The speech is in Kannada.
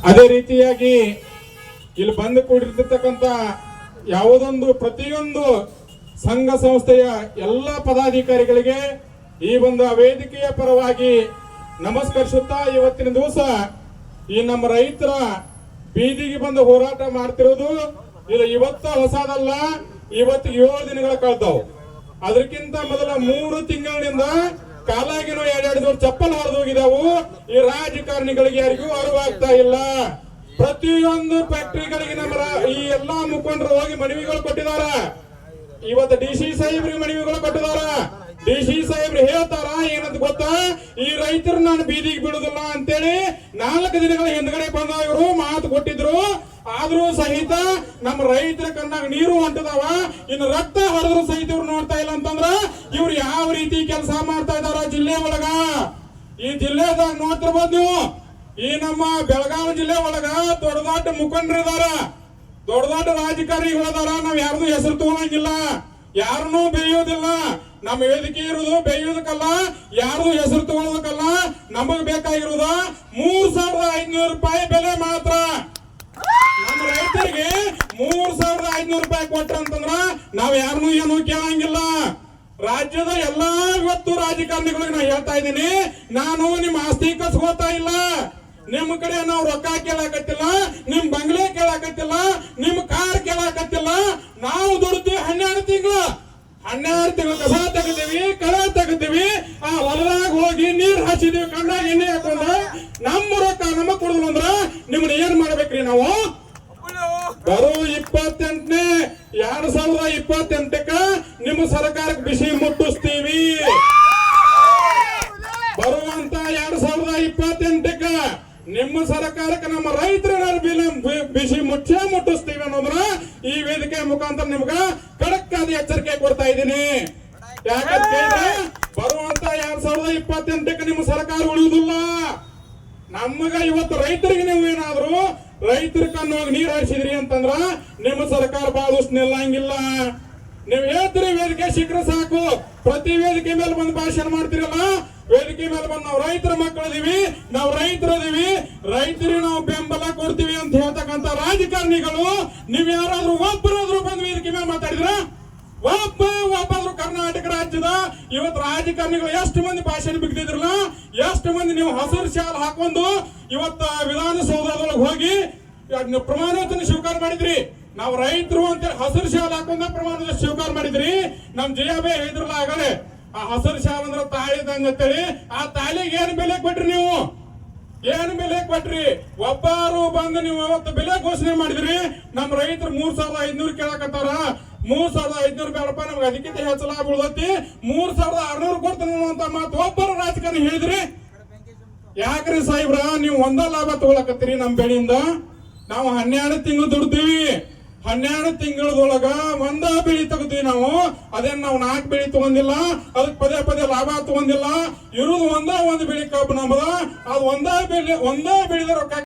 ಅದೇ ರೀತಿಯಾಗಿ ಇಲ್ಲಿ ಬಂದು ಕೂಡಿರ್ತಕ್ಕಂಥ ಯಾವುದೊಂದು ಪ್ರತಿಯೊಂದು ಸಂಘ ಸಂಸ್ಥೆಯ ಎಲ್ಲ ಪದಾಧಿಕಾರಿಗಳಿಗೆ ಈ ಒಂದು ವೇದಿಕೆಯ ಪರವಾಗಿ ನಮಸ್ಕರಿಸುತ್ತಾ ಇವತ್ತಿನ ದಿವಸ ಈ ನಮ್ಮ ರೈತರ ಬೀದಿಗೆ ಬಂದು ಹೋರಾಟ ಮಾಡ್ತಿರೋದು ಇದು ಇವತ್ತ ಹೊಸದಲ್ಲ. ಇವತ್ತಿಗೆ 7 ದಿನಗಳ ಕಳೆದವು. ಅದಕ್ಕಿಂತ ಮೊದಲ 3 ತಿಂಗಳಿನಿಂದ ಕಾಲಾಗಿನೋ 2 ಜೋಡಿ ಚಪ್ಪಲ್ ಹೊರದು ಹೋಗಿದಾವು. ಈ ರಾಜಕಾರಣಿಗಳಿಗೆ ಯಾರಿಗೂ ಅರಿವಾಗ್ತಾ ಇಲ್ಲ. ಪ್ರತಿಯೊಂದು ಫ್ಯಾಕ್ಟರಿಗಳಿಗೆ ನಮ್ಮ ಈ ಎಲ್ಲಾ ಮುಖಂಡರು ಹೋಗಿ ಮನವಿಗಳು ಕೊಟ್ಟಿದಾರ. ಇವತ್ತು DC ಸಾಹೇಬ್ರಿಗೆ ಮನವಿಗಳು ಕೊಟ್ಟಿದಾರ. DC ಸಾಹೇಬ್ರು ಹೇಳ್ತಾರ ಏನಂತ ಗೊತ್ತಾ, ಈ ರೈತರು ನಾನು ಬೀದಿಗೆ ಬಿಡುದಿಲ್ಲ ಅಂತೇಳಿ 4 ದಿನಗಳ ಹಿಂದ್ಗಡೆ ಬಂದ ಇವರು ಮಾತು ಕೊಟ್ಟಿದ್ರು. ಆದ್ರೂ ಸಹಿತ ನಮ್ಮ ರೈತರ ಕಣ್ಣಾಗ ನೀರು ಹೊಂಟದಾವ. ಇನ್ನು ರಕ್ತ ಹೊಡೆದ್ರು ಸಹಿತ ಇವ್ರು ನೋಡ್ತಾ ಇಲ್ಲ ಅಂತಂದ್ರ ಇವ್ರು ಯಾವ ರೀತಿ ಕೆಲಸ ಮಾಡ್ತಾ ಇದಾರ ಜಿಲ್ಲೆ ಒಳಗ. ಈ ಜಿಲ್ಲೆದಾಗ ನೋಡ್ತಿರ್ಬೋದು ನೀವು. ಈ ನಮ್ಮ ಬೆಳಗಾವಿ ಜಿಲ್ಲೆ ಒಳಗ ದೊಡ್ಡ ದೊಡ್ಡ ಮುಖಂಡರು ಇದಾರ, ದೊಡ್ಡ ದೊಡ್ಡ ರಾಜಕಾರಣಿಗಳಿದಾರ. ನಾವ್ ಯಾರ್ದು ಹೆಸರು ತಗೊಳಂಗಿಲ್ಲ, ಯಾರನ್ನೂ ಬೇಯೋದಿಲ್ಲ. ನಮ್ಮ ವೇದಿಕೆ ಇರುವುದು ಬೇಯೋದಕ್ಕಲ್ಲ, ಯಾರ್ದು ಹೆಸರು ತಗೊಳ್ಳೋದಕ್ಕಲ್ಲ. ನಮಗ್ ಬೇಕಾಗಿರುವುದ 3,500 ರೂಪಾಯಿ ಬೆಲೆ ಮಾತ್ರ. ನಮ್ಮ ರೈತರಿಗೆ 3,500 ರೂಪಾಯಿ ಕೊಟ್ರಂತಂದ್ರ ನಾವ್ ಯಾರನ್ನೂ ಏನು ಕೇಳಂಗಿಲ್ಲ. ರಾಜ್ಯದ ಎಲ್ಲಾ ಇವತ್ತು ರಾಜಕಾರಣಿಗಳಿಗೆ ನಾ ಹೇಳ್ತಾ ಇದ್ದೀನಿ, ನಾನು ನಿಮ್ ಆಸ್ತಿ ಕಸ್ಕೋತಾ ಇಲ್ಲ. ನಿಮ್ ಕಡೆ ನಾವು ರೊಕ್ಕ ಕೇಳಾಕತ್ತಿಲ್ಲ, ನಿಮ್ ಬಂಗ್ಲೆ ಕೇಳಾಕತ್ತಿಲ್ಲ, ನಿಮ್ ಕಾರ್ ಕೇಳಾಕತ್ತಿಲ್ಲ. ನಾವು ದುಡ್ತೀವಿ 12 ತಿಂಗಳು ಕಸ ತೆಗಿತೀವಿ, ಕಳೆ ತೆಗಿತೀವಿ. ಆ ಹೊಲದಾಗ ಹೋಗಿ ನೀರ್ ಹಾಸಿದೀವಿ, ಕಣ್ಣಾಗ ಎಣ್ಣೆ ಹಾಕೊಂಡ ನಮ್ಮ ರೊಕ್ಕ ನಮಗ್ ಕೊಡುದು ಅಂದ್ರ ನಿಮ್ನ ಏನ್ ಮಾಡ್ಬೇಕ್ರಿ ನಾವು? ಬರೋ 28ನೇ 2028ಕ್ಕ ನಿಮ್ಮ ಸರ್ಕಾರಕ್ಕೆ ಬಿಸಿ ಮುಟ್ಟಿಸ್ತೀವಿ. ಬರುವಂತ 2028ಕ್ಕ ನಿಮ್ಮ ಸರ್ಕಾರಕ್ಕೆ ನಮ್ಮ ರೈತರ ಬಿಸಿ ಮುಟ್ಟಿಸ್ತೀವಿ ಅನ್ನೋದ್ರ ಈ ವೇದಿಕೆ ಮುಖಾಂತರ ನಿಮ್ಗ ಖಡಕ್ ಆದ ಎಚ್ಚರಿಕೆ ಕೊಡ್ತಾ ಇದ್ದೀನಿ. ಯಾಕಂದ್ರೆ ಬರುವಂತ 2028ಕ್ಕೆ ನಿಮ್ಮ ಸರ್ಕಾರ ಉಳಿಯುವುದಿಲ್ಲ. ನಮಗ ಇವತ್ತು ರೈತರಿಗೆ ನೀವು ಏನಾದ್ರು ರೈತರ ಕಣ್ಣೋಗಿ ನೀರ್ ಹಾರಿಸಿದ್ರಿ ಅಂತಂದ್ರ ನಿಮ್ಮ ಸರ್ಕಾರ ಬಹಳಷ್ಟು ನಿಲ್ಲಂಗಿಲ್ಲ. ನೀವು ಹೇಳ್ತೀರಿ ವೇದಿಕೆ ಶೀಘ್ರ ಸಾಕು, ಪ್ರತಿ ವೇದಿಕೆ ಮೇಲೆ ಬಂದು ಭಾಷಣ ಮಾಡ್ತಿರಲ್ಲ. ವೇದಿಕೆ ಮೇಲೆ ಬಂದು ನಾವು ರೈತರ ಮಕ್ಕಳಿದೀವಿ, ನಾವು ರೈತರದೀವಿ, ರೈತರಿಗೆ ನಾವು ಬೆಂಬಲ ಕೊಡ್ತೀವಿ ಅಂತ ಹೇಳ್ತಕ್ಕಂಥ ರಾಜಕಾರಣಿಗಳು ನೀವ್ ಯಾರಾದ್ರೂ ಒಬ್ಬರಾದ್ರೂ ಬಂದು ವೇದಿಕೆ ಮೇಲೆ ಮಾತಾಡಿದ್ರ? ಒಬ್ಬಾದ್ರೂ ಕರ್ನಾಟಕ ರಾಜ್ಯದ ಇವತ್ತು ರಾಜಕಾರಣಿಗಳು ಎಷ್ಟು ಮಂದಿ ಭಾಷಣ ಬಿಗ್ದಿದ್ರಲ್ಲ, ಎಷ್ಟು ಮಂದಿ ನೀವು ಹಸಿರು ಶಾಲ್ ಹಾಕೊಂಡು ಇವತ್ತ ವಿಧಾನಸೌಧದೊಳಗೆ ಹೋಗಿ ಪ್ರಮಾಣ ವಚನ ಸ್ವೀಕಾರ ಮಾಡಿದ್ರಿ. ನಾವು ರೈತರು ಅಂತ ಹಸಿರು ಶಾಲ್ ಹಾಕೊಂಡ ಪ್ರಮಾಣ ಸ್ವೀಕಾರ ಮಾಡಿದ್ರಿ. ನಮ್ ಜಯಾಬೇ ಹೇಳಿದ್ರಲ್ಲ ಆಗಲೇ, ಆ ಹಸಿರು ಶಾಲ್ ಅಂದ್ರೆ ತಾಳಿದಂಗ ಅಂತೇಳಿ. ಆ ತಾಳಿಗೆ ಏನ್ ಬೆಲೆ ಕೊಟ್ರಿ ನೀವು? ಏನ್ ಬೆಲೆ ಕೊಟ್ರಿ? ಒಬ್ಬರು ಬಂದು ನೀವು ಇವತ್ತು ಬೆಲೆ ಘೋಷಣೆ ಮಾಡಿದ್ರಿ. ನಮ್ ರೈತರು 3,500 ಕೇಳಕತ್ತಾರ. 3,500 ಬೇಡಪ್ಪ, ನಮ್ಗೆ ಅದಕ್ಕಿಂತ ಹೆಚ್ಚು ಲಾಭ ಉಳ್ದತಿ, 3,600 ಕೊಡ್ತಾನ ಅಂತ ಮಾತು ಒಬ್ಬರು ರಾಜಕಾರಣಿ ಹೇಳಿದ್ರಿ. ಯಾಕ್ರಿ ಸಾಹೇಬ್ರ ನೀವು ಒಂದ ಲಾಭ ತಗೊಳಕತ್ತೀರಿ ನಮ್ ಬೆಳೆಯಿಂದ? ನಾವು 12 ತಿಂಗಳು ದುಡ್ತೀವಿ. 12 ತಿಂಗಳದೊಳಗ ಒಂದ ಬೆಳಿ ತಗೋತೀವಿ ನಾವು. ಅದೇನ್ ನಾವು 4 ಬೆಳಿ ತಗೊಂಡಿಲ್ಲ, ಅದಕ್ಕೆ ಪದೇ ಲಾಭ ತಗೊಂಡಿಲ್ಲ. ಇರುವುದು ಒಂದ ಬೆಳಿ ಕಬ್ಬು ನಮ್ಮದ. ಅದು ಒಂದ ಬೆಳಿದ ರೊಕ್ಕ